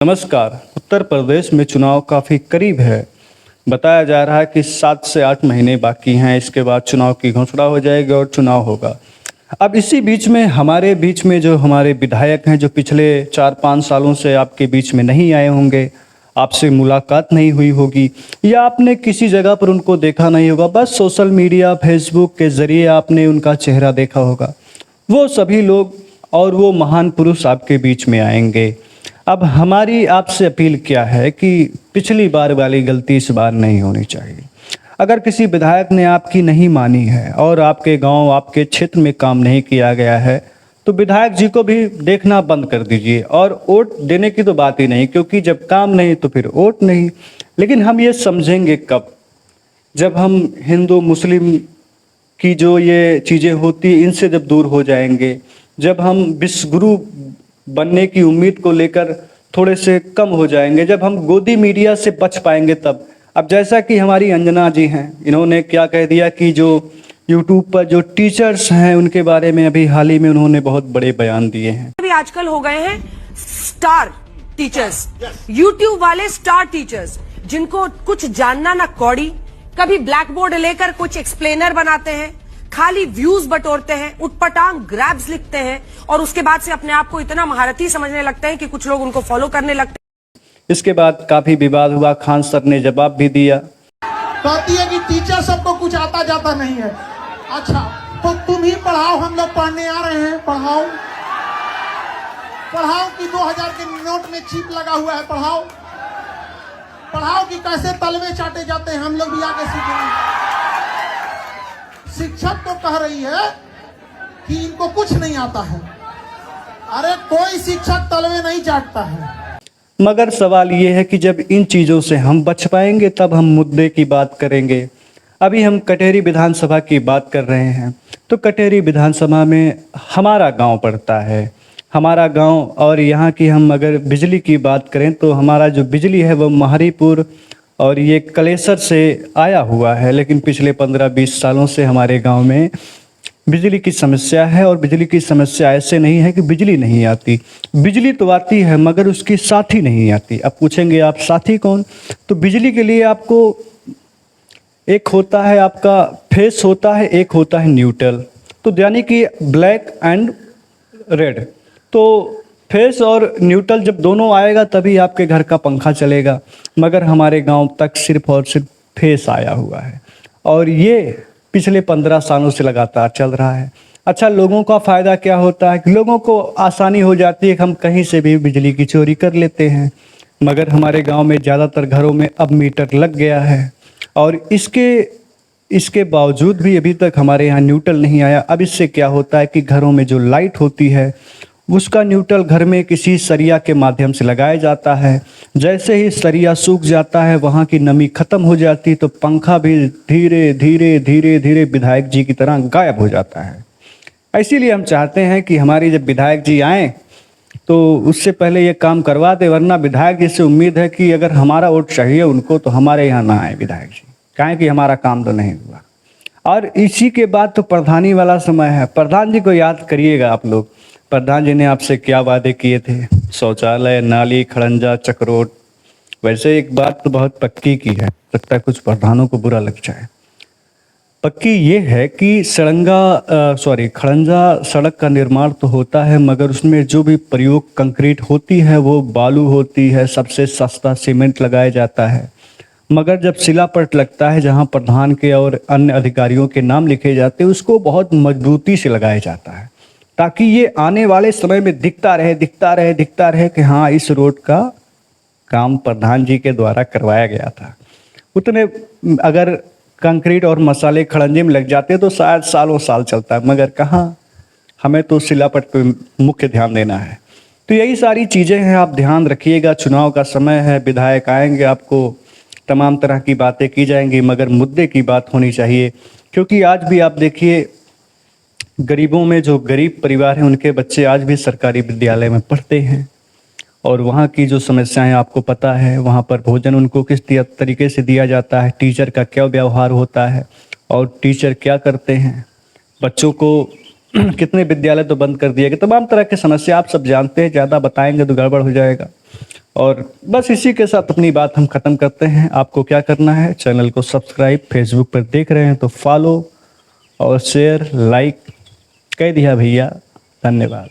नमस्कार। उत्तर प्रदेश में चुनाव काफ़ी करीब है। बताया जा रहा है कि 7 से 8 महीने बाकी हैं, इसके बाद चुनाव की घोषणा हो जाएगी और चुनाव होगा। अब इसी बीच में हमारे बीच में जो हमारे विधायक हैं, जो पिछले 4-5 सालों से आपके बीच में नहीं आए होंगे, आपसे मुलाकात नहीं हुई होगी या आपने किसी जगह पर उनको देखा नहीं होगा, बस सोशल मीडिया फेसबुक के ज़रिए आपने उनका चेहरा देखा होगा। वो सभी लोग और वो महान पुरुष आपके बीच में आएंगे। अब हमारी आपसे अपील क्या है कि पिछली बार वाली गलती इस बार नहीं होनी चाहिए। अगर किसी विधायक ने आपकी नहीं मानी है और आपके गांव, आपके क्षेत्र में काम नहीं किया गया है, तो विधायक जी को भी देखना बंद कर दीजिए। और वोट देने की तो बात ही नहीं, क्योंकि जब काम नहीं तो फिर वोट नहीं। लेकिन हम ये समझेंगे कब, जब हम हिंदू मुस्लिम की जो ये चीज़ें होती इनसे जब दूर हो जाएंगे, जब हम विश्व गुरु बनने की उम्मीद को लेकर थोड़े से कम हो जाएंगे, जब हम गोदी मीडिया से बच पाएंगे तब। अब जैसा कि हमारी अंजना जी हैं, इन्होंने क्या कह दिया कि जो यूट्यूब पर जो टीचर्स हैं उनके बारे में अभी हाल ही में उन्होंने बहुत बड़े बयान दिए हैं। अभी आजकल हो गए हैं स्टार टीचर्स, यूट्यूब वाले स्टार टीचर्स, जिनको कुछ जानना ना कौड़ी, कभी ब्लैक बोर्ड लेकर कुछ एक्सप्लेनर बनाते हैं, खाली व्यूज बटोरते हैं, उटपटांग ग्रैब्स लिखते हैं और उसके बाद से अपने आप को इतना महारथी समझने लगते हैं कि कुछ लोग उनको फॉलो करने लगते हैं। इसके बाद काफी विवाद हुआ, खान सर ने जवाब भी दिया। कहती है कि टीचर सबको कुछ आता जाता नहीं है। अच्छा, तो तुम ही पढ़ाओ, हम लोग पढ़ने आ रहे हैं। पढ़ाओ पढ़ाओ कि 2000 के नोट में चिप लगा हुआ है। पढ़ाओ पढ़ाओ कि कैसे तलवे चाटे जाते हैं, हम लोग भी आके सीखेंगे। शिक्षक तो कह रही है कि इनको कुछ नहीं आता है। अरे कोई शिक्षक तलवे नहीं चाटता है। मगर सवाल ये है कि जब इन चीज़ों से हम बच पाएंगे तब हम मुद्दे की बात करेंगे। अभी हम कटेरी विधानसभा की बात कर रहे हैं, तो कटेरी विधानसभा में हमारा गांव पड़ता है, हमारा गांव। और यहाँ की हम अगर बिजली की बात करें तो हमारा जो बिजली है वो महरीपुर और ये कलेसर से आया हुआ है। लेकिन पिछले 15-20 सालों से हमारे गांव में बिजली की समस्या है। और बिजली की समस्या ऐसे नहीं है कि बिजली नहीं आती, बिजली तो आती है मगर उसकी साथी नहीं आती। अब पूछेंगे आप साथी कौन, तो बिजली के लिए आपको एक होता है आपका फेस होता है, एक होता है न्यूट्रल, तो यानी कि ब्लैक एंड रेड। तो फेस और न्यूट्रल जब दोनों आएगा तभी आपके घर का पंखा चलेगा। मगर हमारे गांव तक सिर्फ और सिर्फ फेस आया हुआ है और ये पिछले 15 सालों से लगातार चल रहा है। अच्छा, लोगों का फ़ायदा क्या होता है कि लोगों को आसानी हो जाती है कि हम कहीं से भी बिजली की चोरी कर लेते हैं। मगर हमारे गांव में ज़्यादातर घरों में अब मीटर लग गया है और इसके बावजूद भी अभी तक हमारे यहाँ न्यूट्रल नहीं आया। अब इससे क्या होता है कि घरों में जो लाइट होती है उसका न्यूट्रल घर में किसी सरिया के माध्यम से लगाया जाता है। जैसे ही सरिया सूख जाता है, वहाँ की नमी खत्म हो जाती, तो पंखा भी धीरे धीरे धीरे धीरे विधायक जी की तरह गायब हो जाता है। इसीलिए हम चाहते हैं कि हमारी जब विधायक जी आएँ तो उससे पहले ये काम करवा दे, वरना विधायक जी से उम्मीद है कि अगर हमारा वोट चाहिए उनको तो हमारे यहाँ ना आए विधायक जी, कहें कि हमारा काम तो नहीं हुआ। और इसी के बाद तो प्रधानी वाला समय है। प्रधान जी को याद करिएगा आप लोग, प्रधान जी ने आपसे क्या वादे किए थे, शौचालय, नाली, खड़ंजा, चक्रोट। वैसे एक बात तो बहुत पक्की की है, लगता है कुछ प्रधानों को बुरा लग जाए। पक्की ये है कि खड़ंजा सड़क का निर्माण तो होता है मगर उसमें जो भी प्रयोग कंक्रीट होती है वो बालू होती है, सबसे सस्ता सीमेंट लगाया जाता है। मगर जब शिलापट लगता है जहाँ प्रधान के और अन्य अधिकारियों के नाम लिखे जाते हैं, उसको बहुत मजबूती से लगाया जाता है ताकि ये आने वाले समय में दिखता रहे कि हाँ, इस रोड का काम प्रधान जी के द्वारा करवाया गया था। उतने अगर कंक्रीट और मसाले खड़ंजे में लग जाते तो शायद सालों साल चलता है, मगर कहाँ, हमें तो शिलापट पे मुख्य ध्यान देना है। तो यही सारी चीज़ें हैं, आप ध्यान रखिएगा। चुनाव का समय है, विधायक आएंगे, आपको तमाम तरह की बातें की जाएंगी मगर मुद्दे की बात होनी चाहिए। क्योंकि आज भी आप देखिए, गरीबों में जो गरीब परिवार हैं उनके बच्चे आज भी सरकारी विद्यालय में पढ़ते हैं और वहाँ की जो समस्याएं आपको पता है, वहाँ पर भोजन उनको किस तरीके से दिया जाता है, टीचर का क्या व्यवहार होता है और टीचर क्या करते हैं, बच्चों को कितने विद्यालय तो बंद कर दिए गए, तमाम तरह की समस्या आप सब जानते हैं, ज़्यादा बताएंगे तो गड़बड़ हो जाएगा। और बस इसी के साथ अपनी बात हम ख़त्म करते हैं। आपको क्या करना है, चैनल को सब्सक्राइब, फेसबुक पर देख रहे हैं तो फॉलो और शेयर लाइक कह दिया भैया। धन्यवाद।